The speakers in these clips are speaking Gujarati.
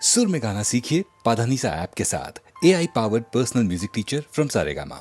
सुर में गाना सीखिए पाधानीसा ऐप के साथ AI powered personal music teacher from Saregama.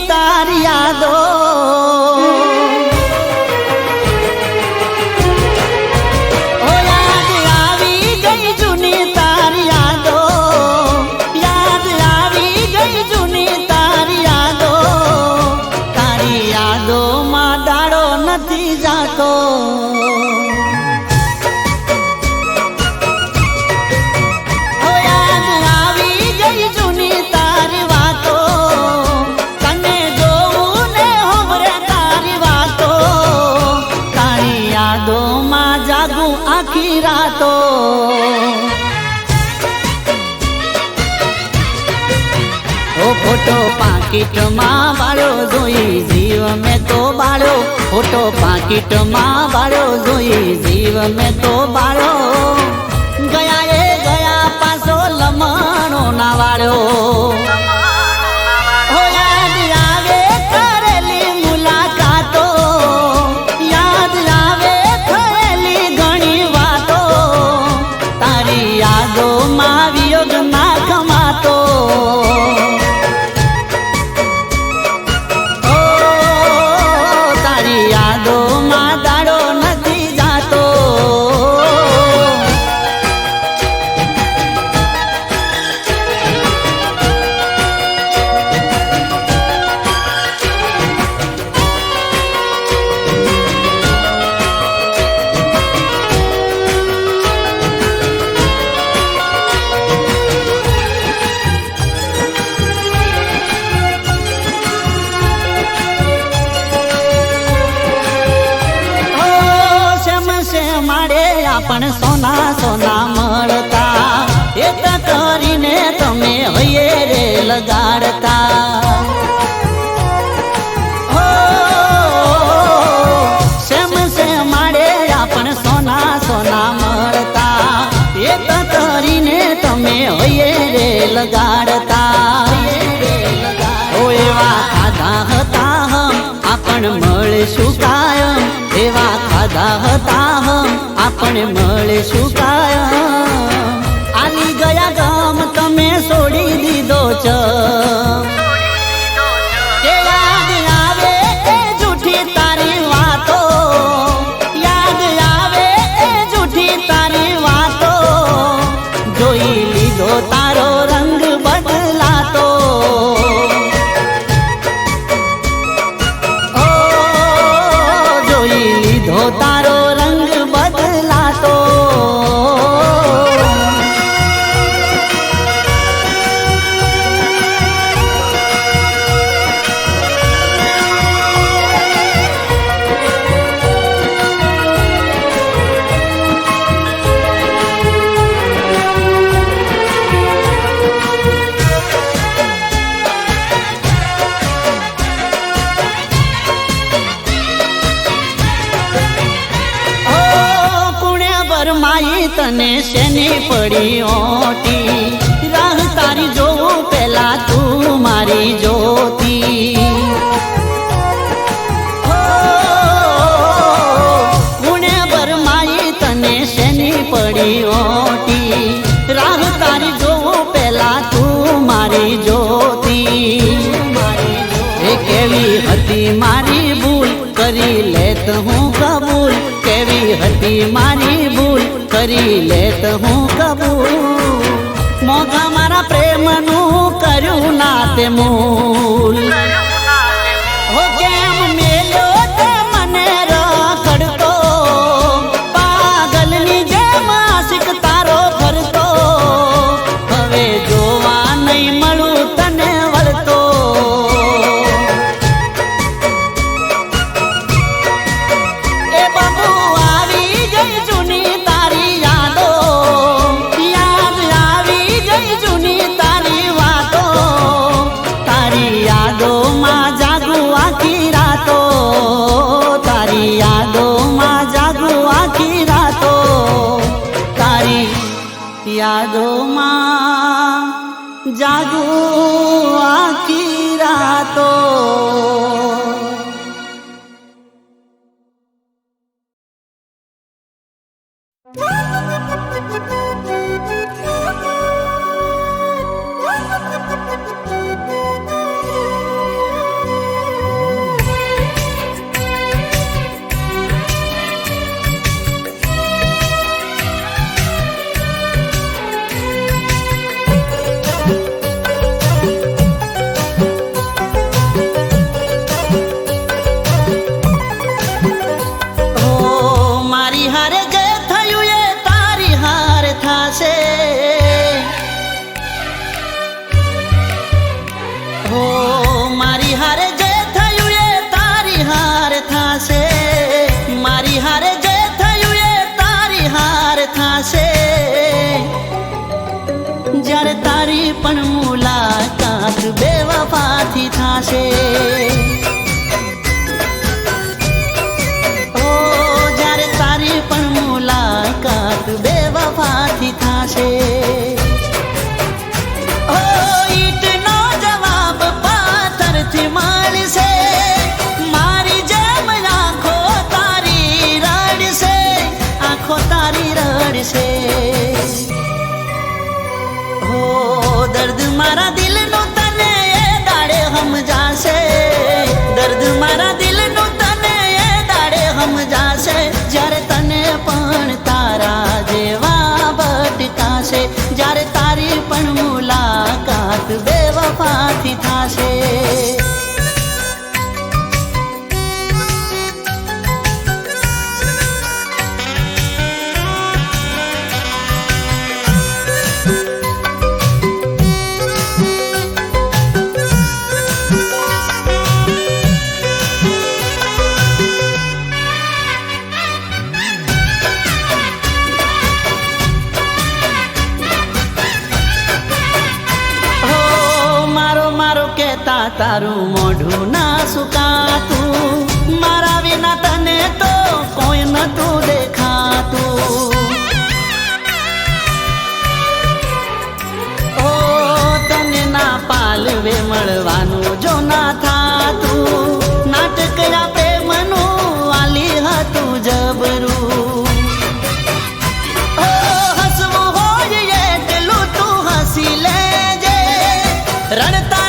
तारी यादो ओ याद आवी गई जूनी तारी यादो, याद आवी गई जूनी तारी यादो मां दाड़ो नथी जातो। आखी रातो ओ फोटो पाकिट मां बाळो जोई जीव में तो बाळो, फोटो पाकिट मां बाळो जोई जीव में तो बाळो। गया ए गया पासो लमणो ना वाळो। पण सोना सोना मळता एक करीने तमे हये रे लगाड़ता। हो सेम से माड़े आपण सोना सोना मळता एक करीने तमे हये रे लगाड़ता। ओ एवा खाधा हता हम आपण मळीशुं कायम, एवा खाधा हता हम आपण मळीशुं कायम। आली गया गाम तमे सोडी दीधो चम। याद आवे ए जूठी तारी वातो, याद आवे ए जूठी तारी वातो। जोई लीधो तारो रंग बदलातो। ओ जोई लीधो तारो माई तने शेनी पड़ी ओटी, राह तारी जो पेला तू मारी जोती। हो पुणे बर माई तने शेनी पड़ी ओटी, राह तारी जो पेला तू मारी जोती। केवी हती मारी भूल करी लेत हूँ कबूल, केवी हती मारी भूल करी लेत हूँ कबूल। मोगा मारा प्रेम नू करू नाते मूल। हो केम मेलो ते मने रखड़तो, पागलनी जेम आशिक तारो करतो। हवे जोवा नहीं मळू तने वळतो। ए बाबू आवी गई जूनी तारी यादो, યાદોમાં જાગું આખી રાતો. જ્યારે તારી પણ મુલાકાત બેવફાથી થાશે. ઓ જ્યારે તારી પણ મુલાકાત બેવફાથી થાશે. ઓ ઈટનો જવાબ પાથરથી મળશે. મારી જેમ આંખો તારી રડશે, આંખો તારી રડશે. દર્દ મારા દિલનું તને એ દાડે સમજાશે. દર્દ મારા દિલનું તને એ દાડે સમજાશે. જ્યારે તને પણ તારા જેવા ભટકાશે. જ્યારે તારી પણ મુલાકાત બેવફાથી થાશે. તારું મોઢું ના સુકાતું. મારા વિના તને તો કોઈ નતું દેખાતું. ઓ તને ના પાલવે મળવાનું જો ના થાતું. નાટક આપે મનું આલી હતું જબરું. ઓ હસવું હોય એટલું તું હસી લેજે. રડતા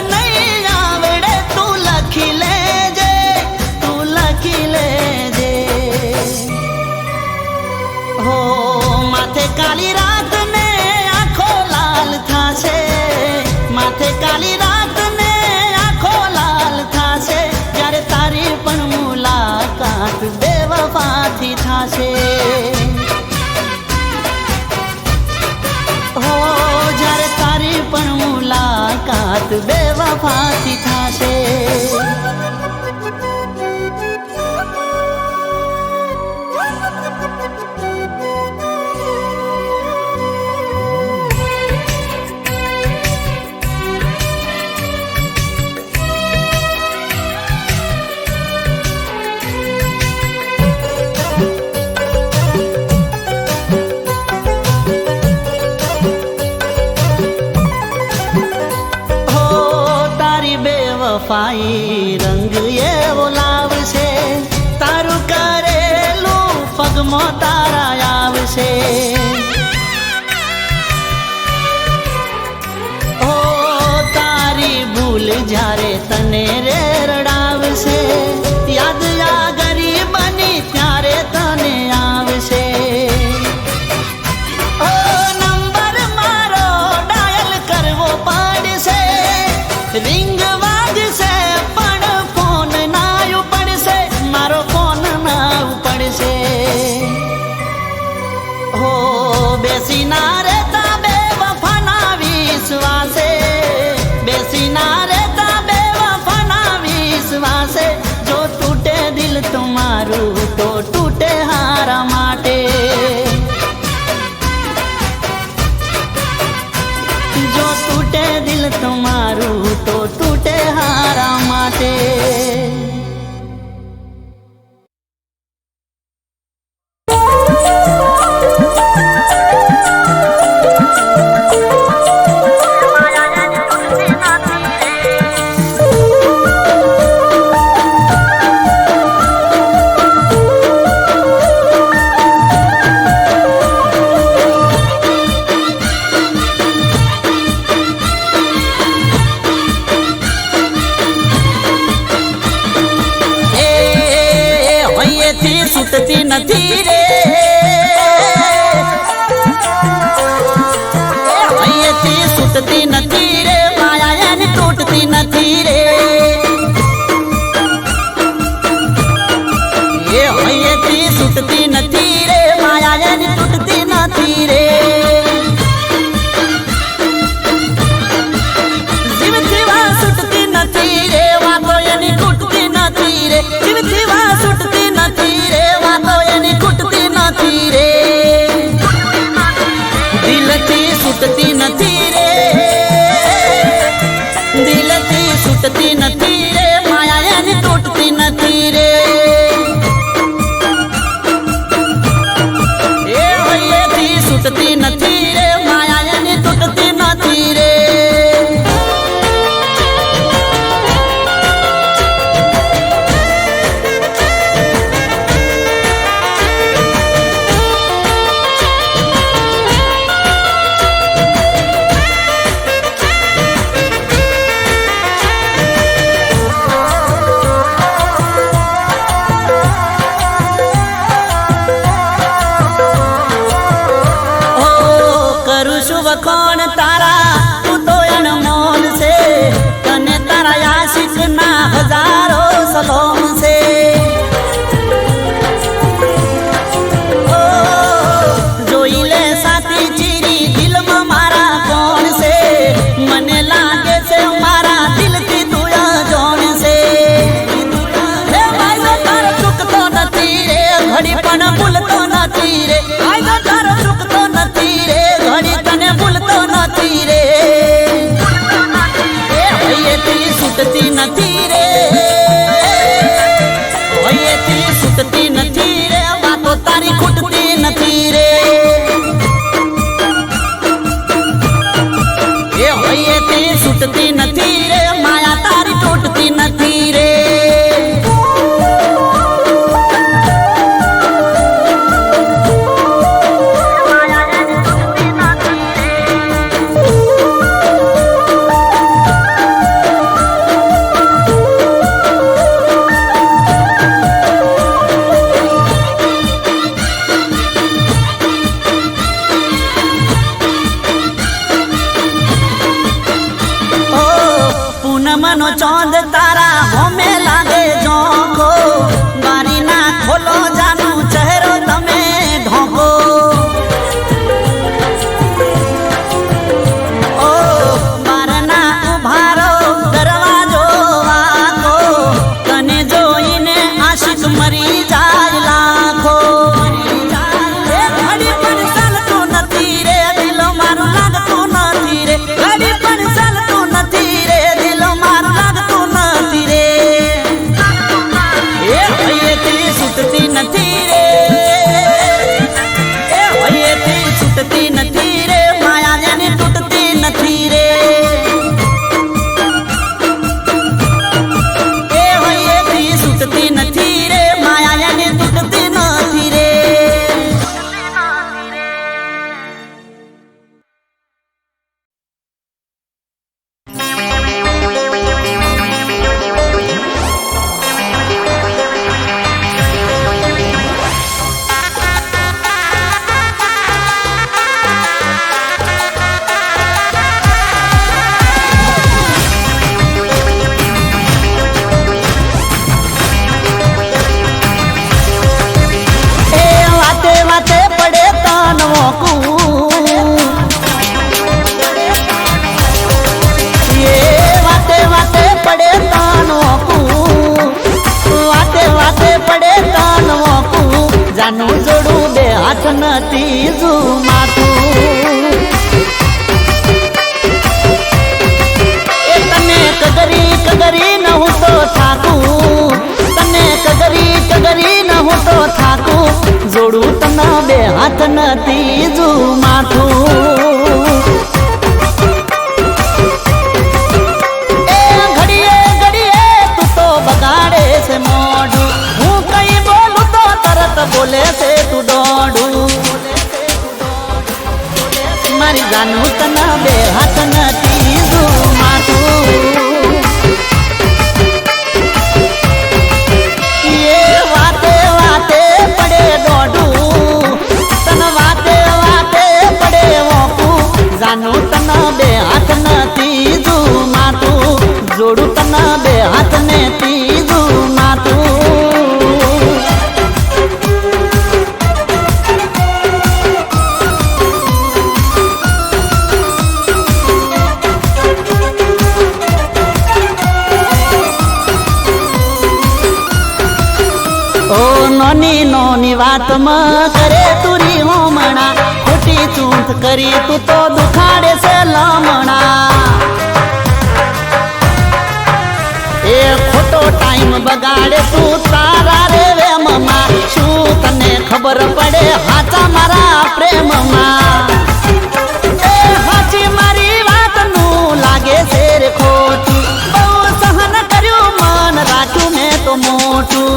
કાલી રાત ને આંખો લાલ થાશે. માથે કાલી રાત ને આંખો લાલ થાશે. જ્યારે તારી પણ મુલાકાત બેવફાથી થાશે. હો જ્યારે તારી પણ મુલાકાત બેવફાથી થાશે. વફાઈ રંગ એવો લાવશે. તારું કરેલું પગમાં તારા આવશે. ઓ તારી ભૂલ જ્યારે તને રે રડાવશે. યાદ આ ગરીબની ત્યારે તને આવશે. ઓ નંબર મારો ડાયલ કરવો પડશે. રિંગ બેસી ના રહેતા બેવફાના વિશ્વાસે. બેસી ના રહેતા બેવફાના વિશ્વાસે. જો તૂટે દિલ તુમારું તો તૂટે હારા માટે. જો તૂટે દિલ તુમારું તો તૂટે હારા માટે. નથી રે, અહીંયાથી છૂટતી નથી રે, માયા એની તૂટતી નથી રે, એ અહીંયાથી છૂટતી નથી રે, માયા એની તૂટતી નથી રે. જીવથી વા છૂટતી નથી રે, વાતો એની ખૂટતી નથી રે, જીવથી વા છૂટતી નથી રે, વાતો એની ખૂટતી નથી રે, દિલથી છૂટતી નથી રે, દિલથી છૂટતી નથી રે, માયા એની તૂટતી નથી રે, એ હૈયેથી છૂટતી નથી રે, માયા એની તૂટતી નથી રે. વખોણ તારા તું તો અનમોલ છે, તને તારા આશિક ના હજારો સલોમ છે, જોઈ લે સાથી ચીરી દિલમાં મારા કોણ છે, મને લાગે છે મારા દિલથી તું અજાણ છે, હે વાયદો તારો ચૂકતો નથી રે, ઘડી પણ ભૂલતો નથી રે, વાયદો તારો ચૂકતો નથી રે, ઘડી તને ભૂલતો નથી રે, એ હૈયેથી છૂટતી નથી રે, હૈયેથી છૂટતી નથી રે, વાતો તારી ખૂટતી નથી રે, એ હૈયેથી છૂટતી નથી રે, માયા તારી તૂટતી નથી રે. પૂનમનો ચોંદ તારા હોમે લાગે ઝોંકો, બારી ના ખોલો જાનું ચહેરો તમે ઢોકો, ઓ બારના ઉભારો દરવાજો વાકો, તને જોઈને આશિક મરી જાય લાખો, એ ઘડી પણ ચાલતું નથી રે, દિલો મારું લાગતું નથી રે, ઘડી પણ ચાલતું નથી રે, દિલો મારું લાગતું નથી રે, એ હૈયેથી છૂટતી નથી રે, એ હૈયેથી છૂટતી નથી રે, માયા જેની તૂટતી નથી રે, એ હૈયેથી છૂટતી નથી રે, માયા જેની તૂટતી નથી રે. જાનું જોડું બે હાથ નથી ઝૂ માથું, એ તને કગરી ન હું તો થાકું, તને કગરી ન હું તો થાકું, જોડું તને બે હાથ નથી ઝૂ માથું, એ ઘડીએ તું તો બગાડે છે મોઢું, હું કઈ બોલું તો તરત બોલે છે તું દોડું, મારી જાનું તને બે હાથ નથી ઝૂ માથું, એ વાતે પડે જાનું તન બે હાથ નથી માથું જોડું તન બે હાથ ને ત્રીજું માથું. ઓ નોની નોની વાતમાં કરે તુરી હોમણા, ખોટી ચૂંટ કરી તું તો દુખાડે છે લમણા. એ ખોટો ટાઈમ બગાડે તું તારા રે વેમમાં, શું તને ખબર પડે હાચા મારા પ્રેમમાં. એ હાચી મારી વાતનું લાગે છે રે ખોટું, બહુ સહન કર્યું મન રાખ્યું મેં તો મોટું.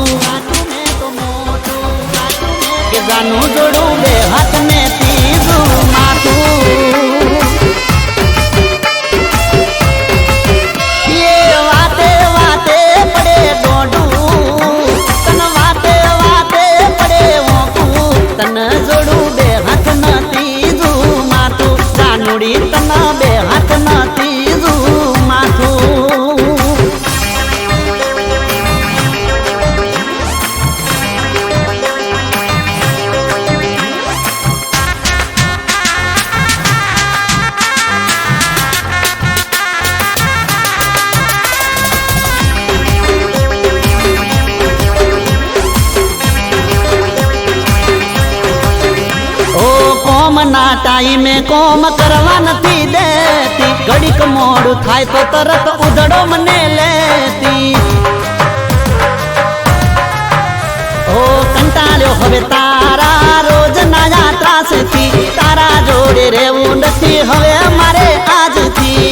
કે જાનું જોડું બે હાથ ને ત્રીજું માથું. એ વાતે વાતે પડે દોડું, તન વાતે વાતે પડે ઓકું, તન જોડું બે હાથ ન ત્રીજું માથું. જાનુડી તન બે હાથ ન ત્રીજું માથું. ના ટાઈમે કોમ કરવા નથી દેતી, ઘડીક મોડું થાય તો તરત ઉધડો મને લેતી. ઓ કંટાળ્યો હવે તારા રોજ ના ત્રાસથી, તારા જોડે રહેવું નથી હવે મારે આજથી.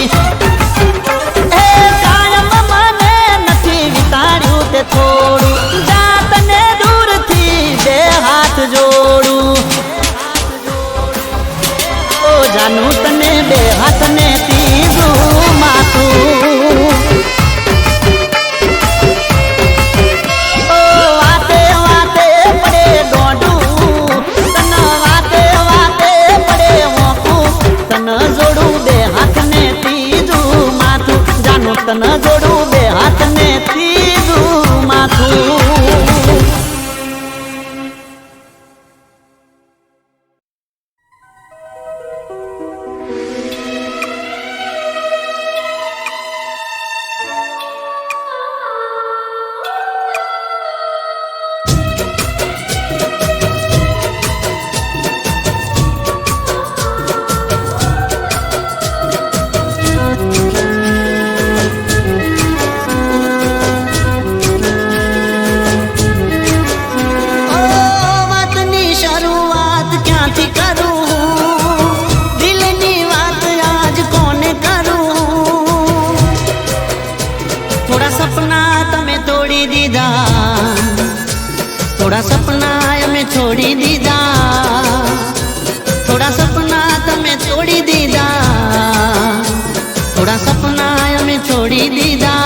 એ કાયમ મને નથી વિતાડ્યું તે થોડું, જાતને દૂરથી બે હાથ જોડું. જાનું તને બે હાથ ને ત્રીજું માથું. ઓ વાતે વાતે પડે દોડું, તન વાતે વાતે પડે મોકું, તન જોડું બે હાથ ને ત્રીજું માથું. જાનું તન જોડું બે હાથ ને ત્રીજું માથું. થોડા સપના અમે છોડી દીધા, થોડા સપના તમે છોડી દીધા, થોડા સપના અમે છોડી દીધા.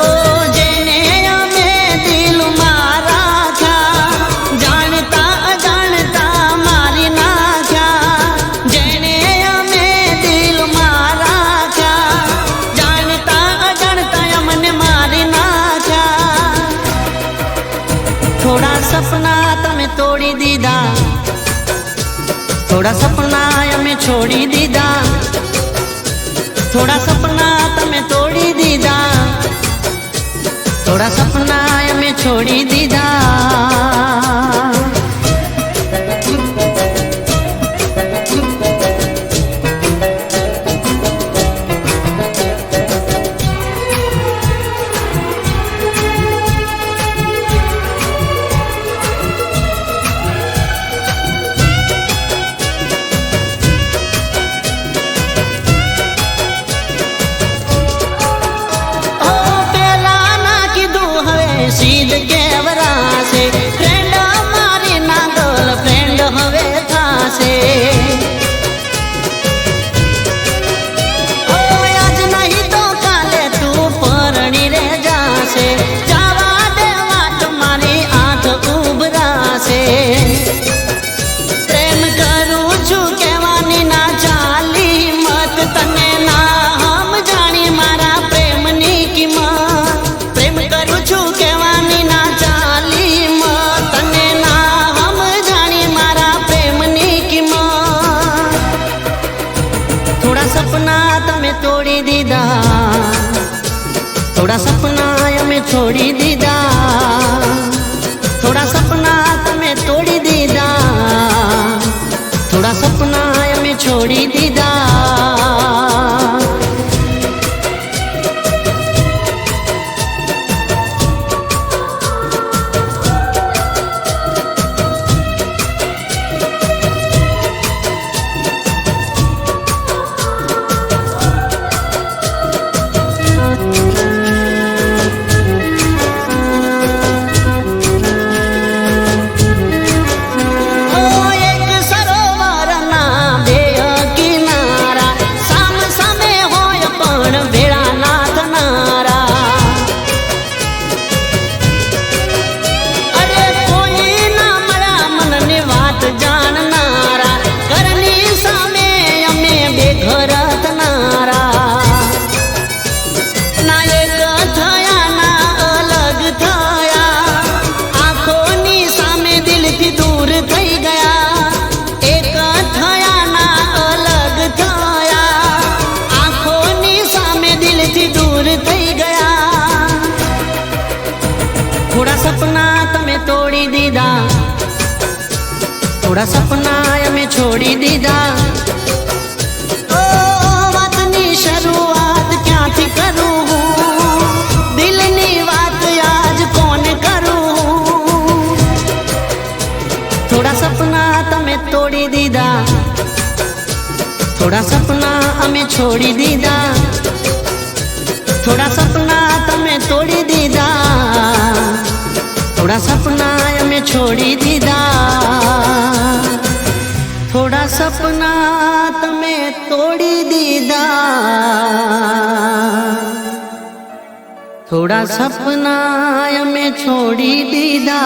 ઓ જેને અમે દિલમાં રાખ્યા, જાણતા અજાણતા મારી નાખ્યા. જેને અમે દિલમાં રાખ્યા, જાણતા અજાણતા અમને મારી નાખ્યા. થોડા સપના તમે તોડી દીધા, થોડા સપના અમે છોડી દીધા, થોડા સપના તમે તોડી દીધા, થોડા સપના અમે છોડી દીધા. સીધ કેવર છોડી દીધા, થોડા સપના તમે તોડી દીધા, થોડા સપના અમે છોડી દીધા. થોડા સપના તમે તોડી દીધા, થોડા સપના અમે છોડી દીધા. ઓ વાતની શરૂઆત ક્યાંથી કરું, દિલની વાત આજ કોને કરું. થોડા સપના તમે તોડી દીધા, થોડા સપના અમે છોડી દીધા, થોડા સપના તમે તોડી દીધા, થોડા સપના અમે છોડી દીધા, થોડા સપના તમે તોડી દીધા, થોડા સપના અમે છોડી દીધા.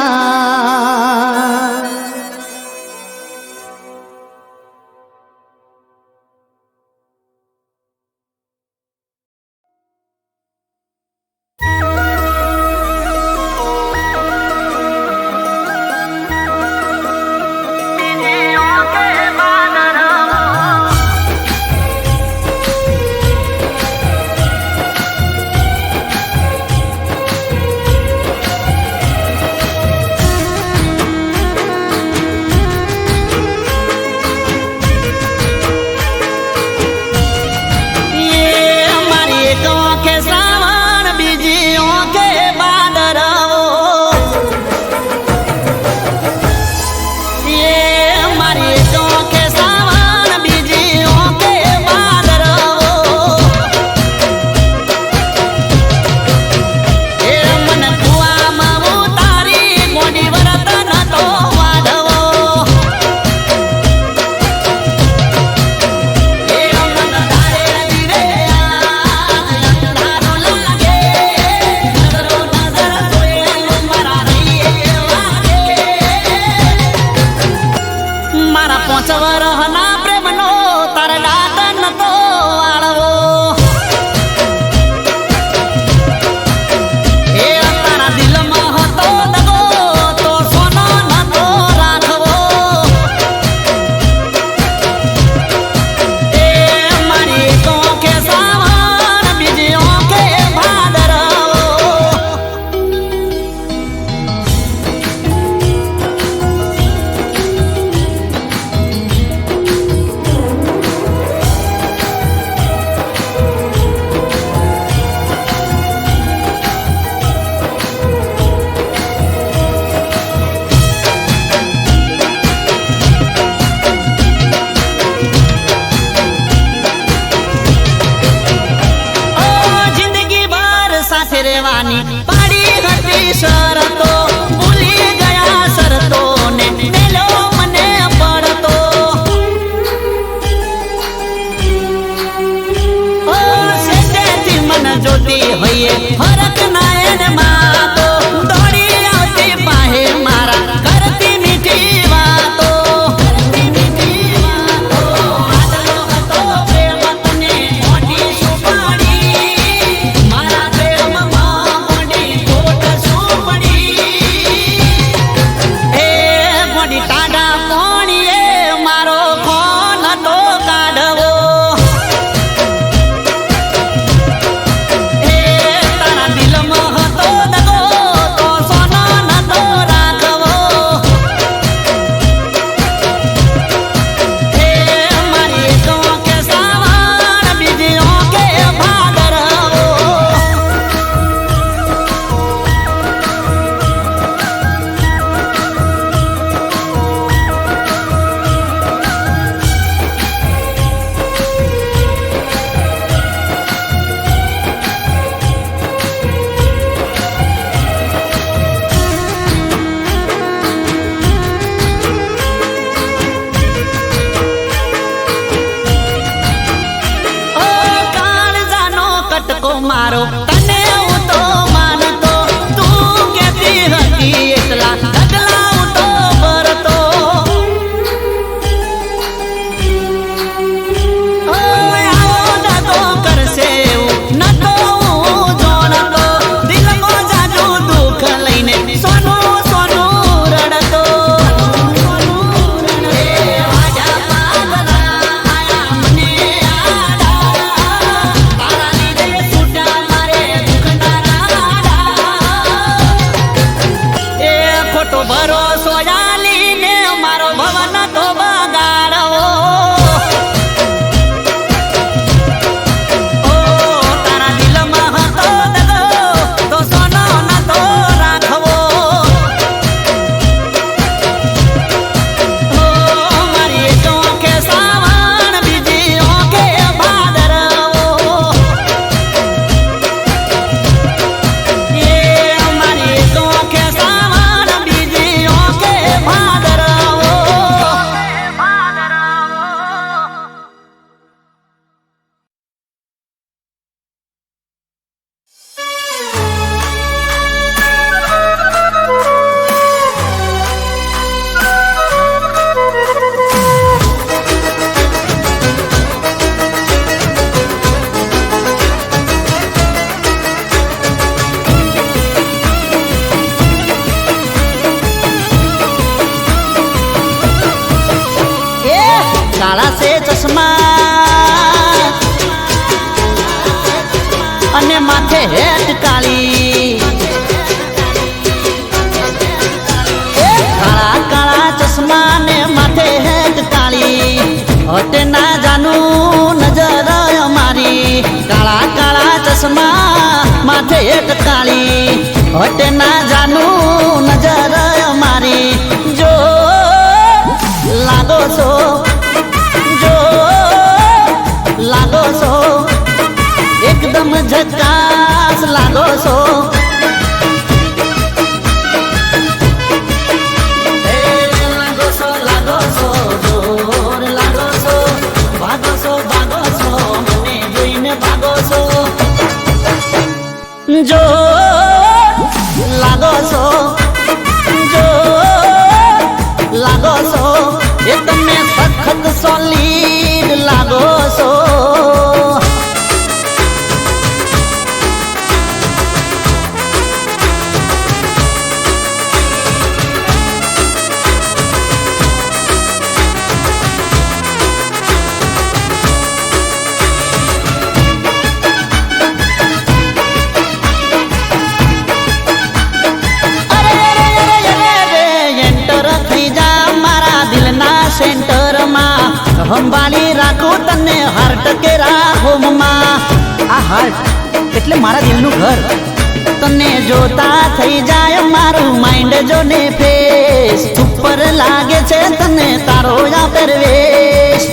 મારો તને હું તો માનતો તું કેતી હતી એટલા ડગલા હું તો ભરતો ઓય આવો દાદો કરશે એવું નતો હું જોણતો દિલમાં જાજુ દુઃખ લઈને સોનું સોનું રડતો ભરોસો યાલીને મારો ભવન તો બગાડો ઓ તારા દિલમાં હતો દગો તો સોનો નતો રાખવો ઓ મારી એક ઓંખે સાવણ બીજી ઓંખે ભાદરવો એ મારી એક ઓંખે સાવણ બીજી ઓંખે ભાદરવો काला से चश्मा અને માથે હેટ કાળી કાળા કાળા ચશ્મા ને માથે હેટ કાળી હટે ના જાનું નજર અમારી કાળા કાળા ચશ્મા માથે હેટ કાળી હટે ના જાનું નજર અમારી જો લાગો છો लागो सो एकदम झकास लागो सो लागो सो जोर लागो सो भागो सो मने जोईने भागो सो जो लागो सो जो लागो सो ये तमे सखत सोलीड लागो सो सेंटर में संभाली राखो तने हार्ट के होम में आ हार्ट એટલે મારા દિલનું ઘર તને જોતા થઈ જાય મારું માઇન્ડ જોને ફેસ ઉપર લાગે છે તને તારો યા પરવેશ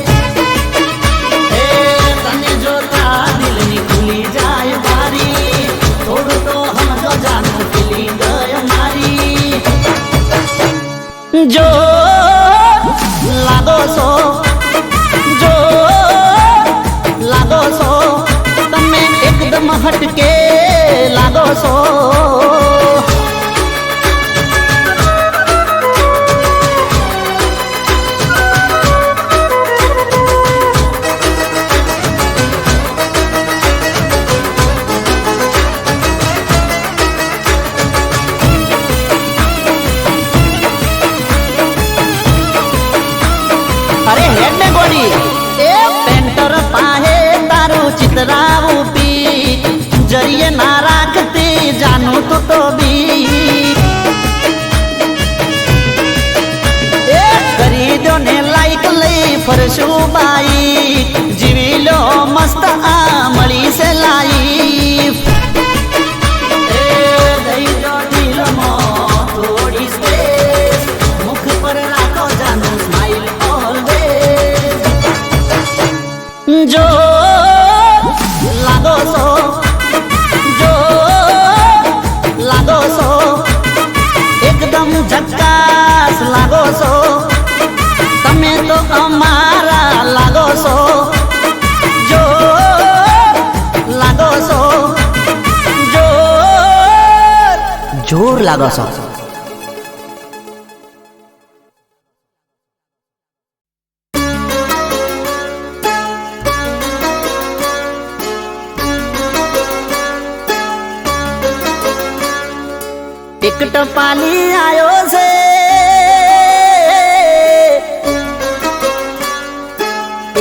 તને જોતા દિલની ખુલી જાય બારી થોડું તો હમજો જાનું ફીલિંગ મારી જો लागो सो जो लागो सो तमे एकदम हटके लागो सो अरे हेड में गोरी ए पेंटर पाहे तारू चितराऊ पी जरिए ना राखती जानू तो भी ए खरीदो ने लाइक लई फरशू बाई जीवी लो मस्त आ मળી से लाइफ थोड़ी स्पेस मुख पर राखो जानू स्माइल जो लागो सो जो लागो सो एकदम झक्कास लागो सो तमे तो अमारा लागो सो जो लागो सो લાગો છો? એક ટપાલી આયો છે,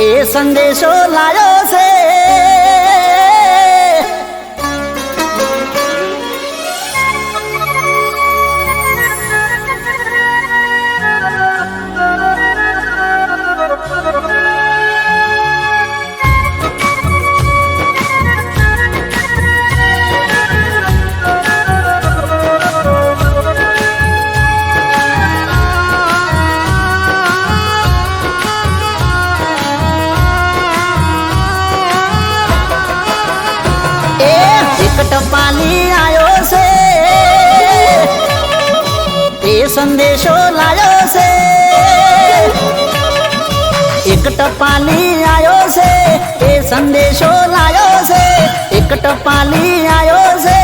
એ સંદેશો લાયો છે. ટપાલી આયો છે, એ સંદેશો લાયો છે. એક ટપાલી આયો છે, એ સંદેશો લાયો છે. એક ટપાલી આયો છે,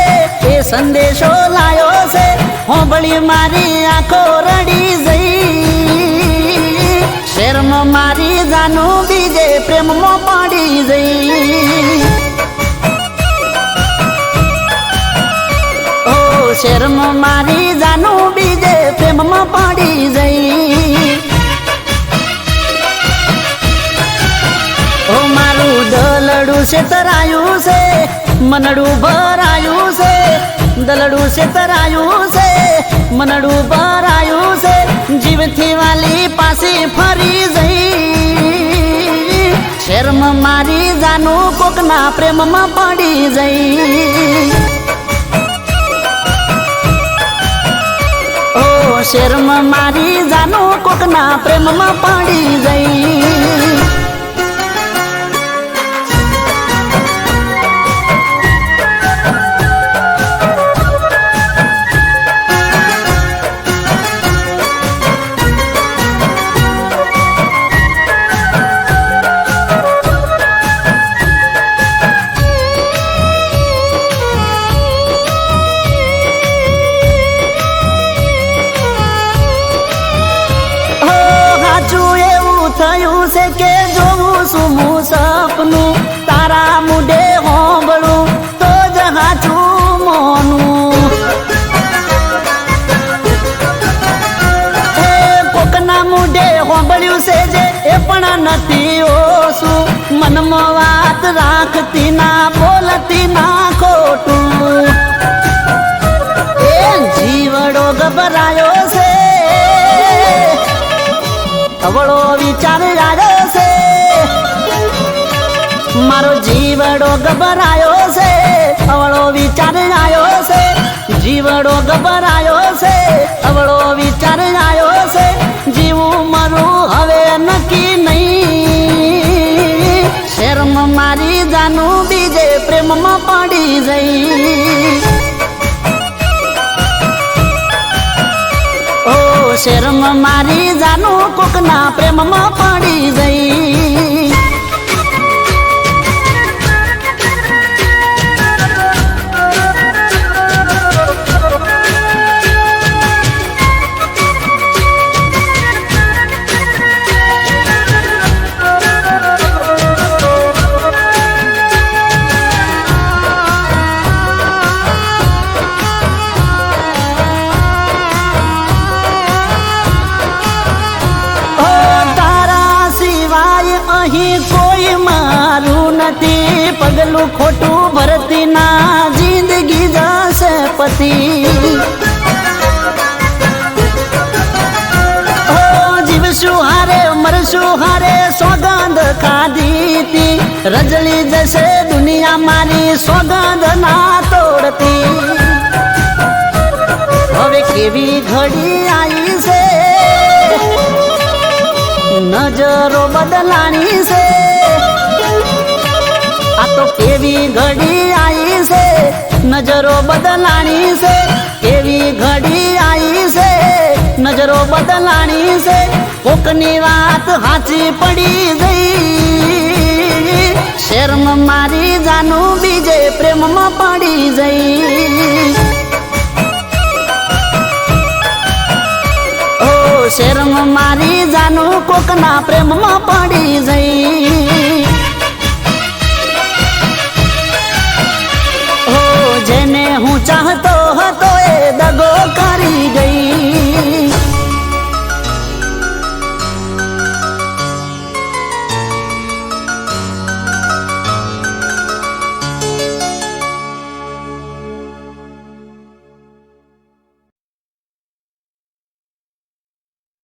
એ સંદેશો લાયો છે. હોંભળી મારી આંખો રડી જઈ, શેરમાં મારી જાનું બીજે પ્રેમમાં પડી જઈ. શેરમાં મારી જાનું બીજે પ્રેમમાં પડી જઈ. ઓ મારું દલડું છે તરાયું છે, મનડું ભરાયું છે. દલડું છે તરાયું છે, મનડું ભરાયું છે. જીવથી વાલી પાછી ફરી જઈ, શેરમાં મારી જાનું કોકના પ્રેમમાં પડી જઈ. શેરમાં મારી જાનું કોકના પ્રેમમાં પડી જઈ. થયું છે કે જોવું છું હું સપનું, તારા મુઢે હોંભળું તો જ હાચું મોનું. એ કોકના મુઢે હોંભળ્યું છે જે એ પણ નથી ઓછું. મનમાં વાત રાખતી ના બોલતી ના ખોટું. એ જીવડો ગભરાયો છે, અવળો વિચાર આવ્યો છે. મારો જીવડો ગભરાયો છે, અવળો વિચાર આવ્યો છે. જીવડો ગભરાયો છે, અવળો વિચાર આવ્યો છે. જીવું મરું હવે નક્કી નહીં, શેરમાં મારી જાનું બીજે પ્રેમમાં પડી જઈ. શેરમાં મારી જાનું કોકના પ્રેમમાં પડી જઈ. અહીં કોઈ મારું નથી, પગલું ખોટું ભરતી ના જિંદગી જશે પતિ. જીવશું હારે મરશું હારે સોગંદ ખાધી તી. રજળી જશે દુનિયા મારી સોગંદ ના તોડતી. હવે કેવી ઘડી આવી છે, નજરો બદલાણી છે. આ તો કેવી ઘડી આવી છે, નજરો બદલાણી છે. કેવી ઘડી આવી છે, નજરો બદલાણી છે. કોકની વાત હાચી પડી ગઈ, શેરમાં મારી જાનું બીજે પ્રેમમાં પડી જઈ. કેમ મારી જાનું કોકના પ્રેમમાં પડી જઈ હો જેને હું ચાહતો હતો એ દગો કરી ગઈ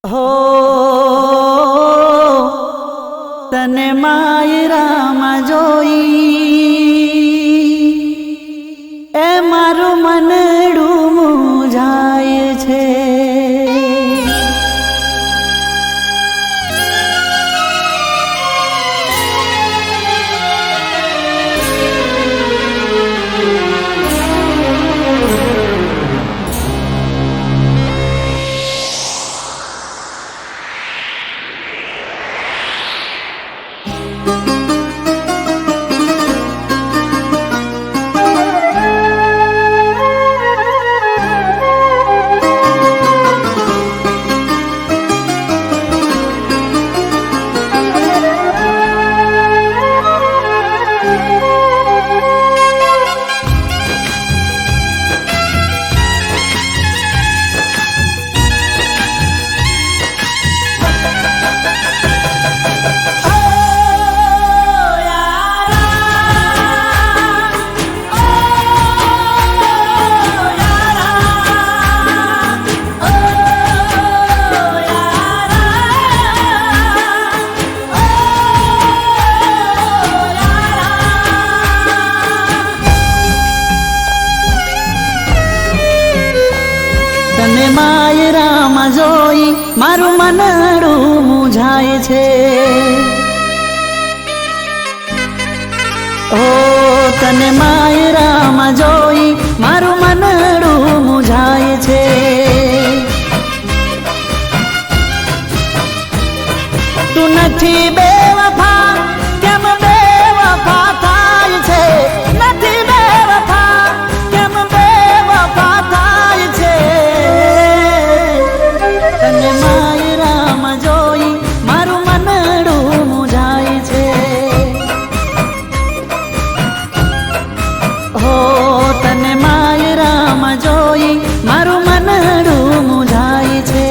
હો તને માયરામાં જોઈ એ મારું મનડું મૂંઝાય છે તને માયરામાં જોઈ મારું મનડું મૂંઝાય છે ઓ તને માયરામાં જોઈ મારું મનડું મૂંઝાય છે તું નથી બેવફા કેમ બેવફા થાય છે નથી બેવફા કેમ બેવફા થાય છે તને માયરામાં જોઈ મારું મનડું મૂંઝાય છે હો તને માયરામાં જોઈ મારું મનડું મૂંઝાય છે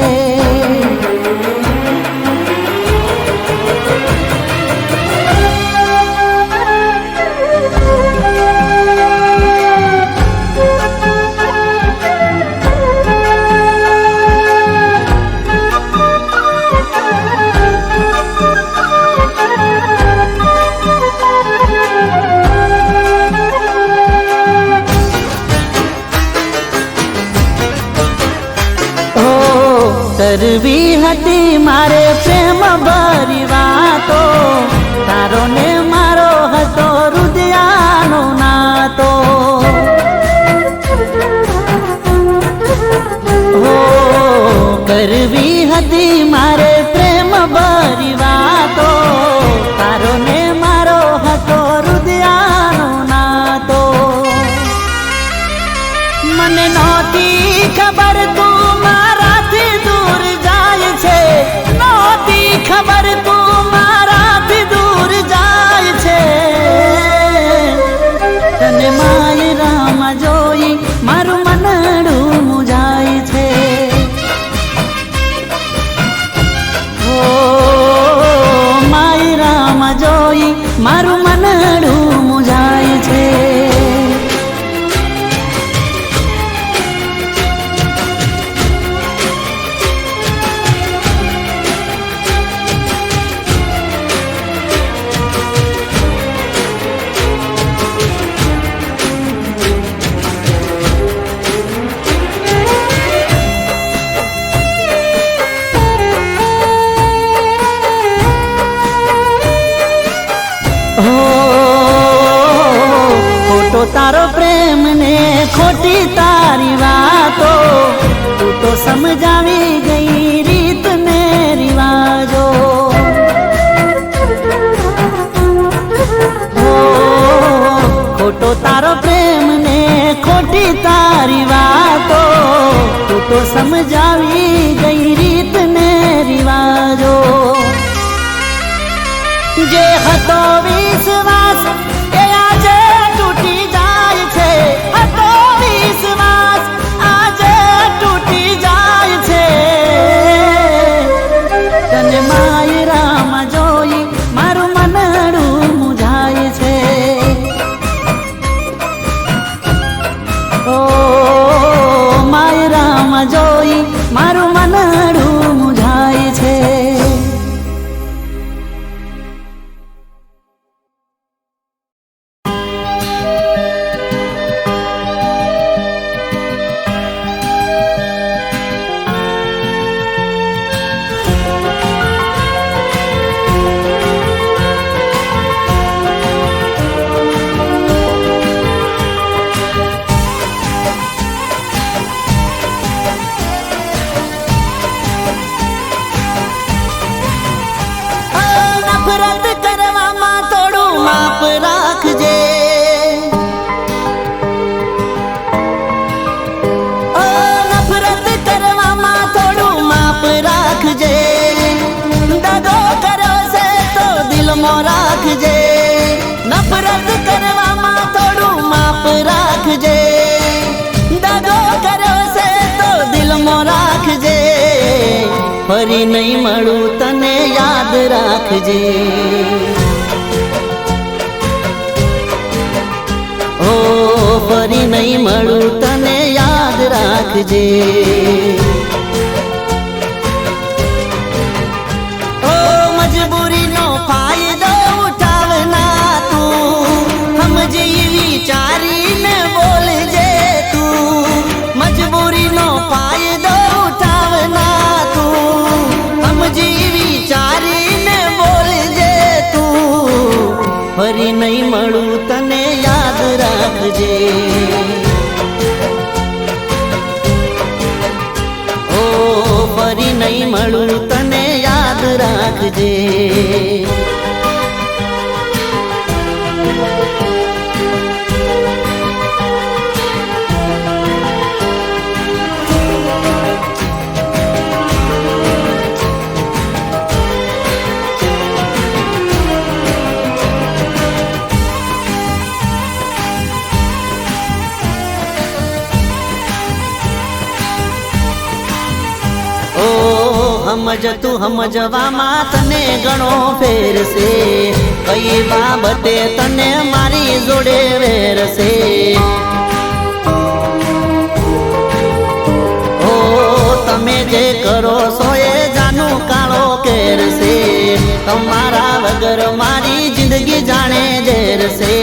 કરવી હતી મારે પ્રેમ ભરી વાતો તારો ને મારો હતો હૃદયાનો નાતો હો કરવી હતી મારે પ્રેમ ભરી વાતો તારો ને મારો હતો હૃદયાનો નાતો મને નહોતી ખબર તું મારાથી દૂર જાય છે નહોતી ખબર તું મારાથી દૂર જાય છે તને માયરામાં જોઈ મારું મનડું મૂંઝાય છે ઓ માયરામાં જોઈ મારું મનડું મૂંઝાય છે ખોટો તારો પ્રેમ ને ખોટી તારી વાતો તું તો સમજાવી ગઈ રીત ને રિવાજો ખોટો તારો પ્રેમ ને ખોટી તારી વાતો તું તો સમજાવી ગઈ રીત ને વિશ્વાસ એ આજે તૂટી જાય છે, હતો વિશ્વાસ આજે તૂટી જાય છે. તને માય રામ જોઈ મારું મનડું મુંઝાય છે. ઓ માય રામ જોઈ મારું મનડું મુંઝાય છે. નફરત કરવામાં થોડું માપ રાખજે. ઓ નફરત કરવામાં થોડું માપ રાખજે. દગો કર્યો છે તો દિલમાં રાખજે. નફરત કરવામાં થોડું માપ રાખજે. દગો કર્યો છે તો દિલમાં રાખજે. ફરી નહીં મળું તને યાદ રાખજે. ઓ ફરી નહીં મળું તને યાદ રાખજે. ઓ મજબૂરીનો ફાયદો ઉઠાવના તું, સમજી વિચારીને બોલજે તું. મજબૂરીનો ફાયદો ઉઠાવના તું, સમજી વિચારીને બોલજે તું. ફરી નહીં મળું તને યાદ રાખજે. ઓ ફરી નહીં મળું તને યાદ રાખજે. સમજ તું સમજવામાં તને ઘણો ફેરશે. કઈ બાબતે તને મારી જોડે વેરશે. ઓ તમે જે કરો છો એ જાનું કાળો કેરશે. તમારા વગર મારી જિંદગી જાણે ઝેરશે.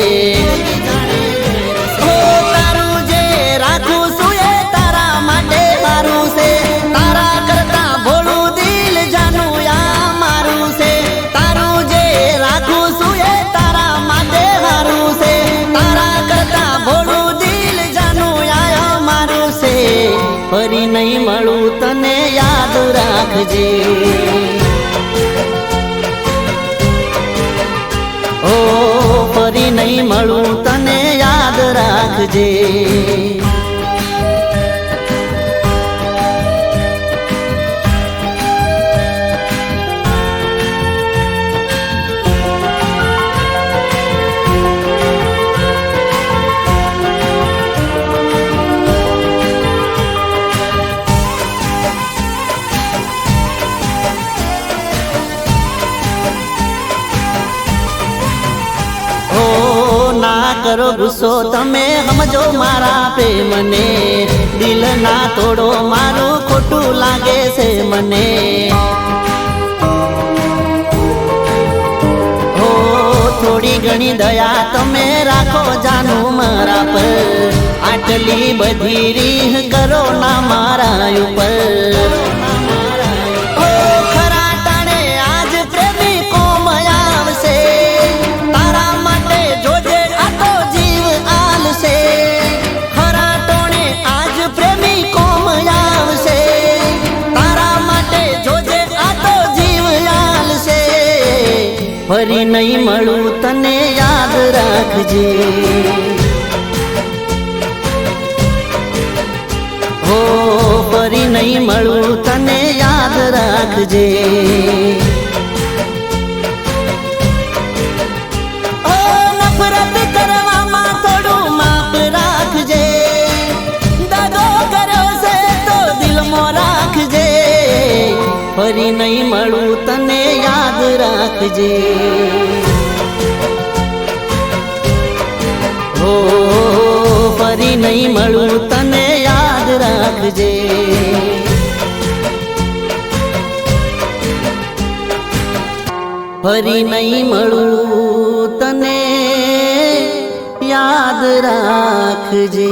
ઓ તારું જે રાખું છું એ તારા માટે મારું છે. તારા કરતા ભોળું દિલ જાનું આ મારું છે. તારું જે રાખું છું એ તારા માટે મારું છે. તારા કરતા ભોળું દિલ જાનું આ મારું છે. ફરી નહીં મળું તને યાદ રાખજે. ઓ ફરી નહીં મળું તને યાદ રાખજે. કરો ગુસ્સો તમે સમજો મારા પ્રેમને. દિલ ના તોડો મારું ખોટું લાગે છે મને. ઓ થોડી ઘણી દયા તમે રાખો જાનું મારા પર. આટલી બધી રીહ કરો ના મારા ઉપર. ઓ ખરા ટાણે આજ પ્રેમી કોમ આવશે. તારા માટે જોજે ખરા ટોણે આજ પ્રેમી કોમ આવશે. તારા માટે જોજે આ તો જીવ આલશે. ફરી નહીં મળું તને યાદ રાખજે. હો ફરી નહીં મળું તને યાદ રાખજે. ફરી નહીં મળું તને યાદ રાખજે હો ફરી નહીં મળું તને યાદ રાખજે ફરી નહીં મળું તને યાદ રાખજે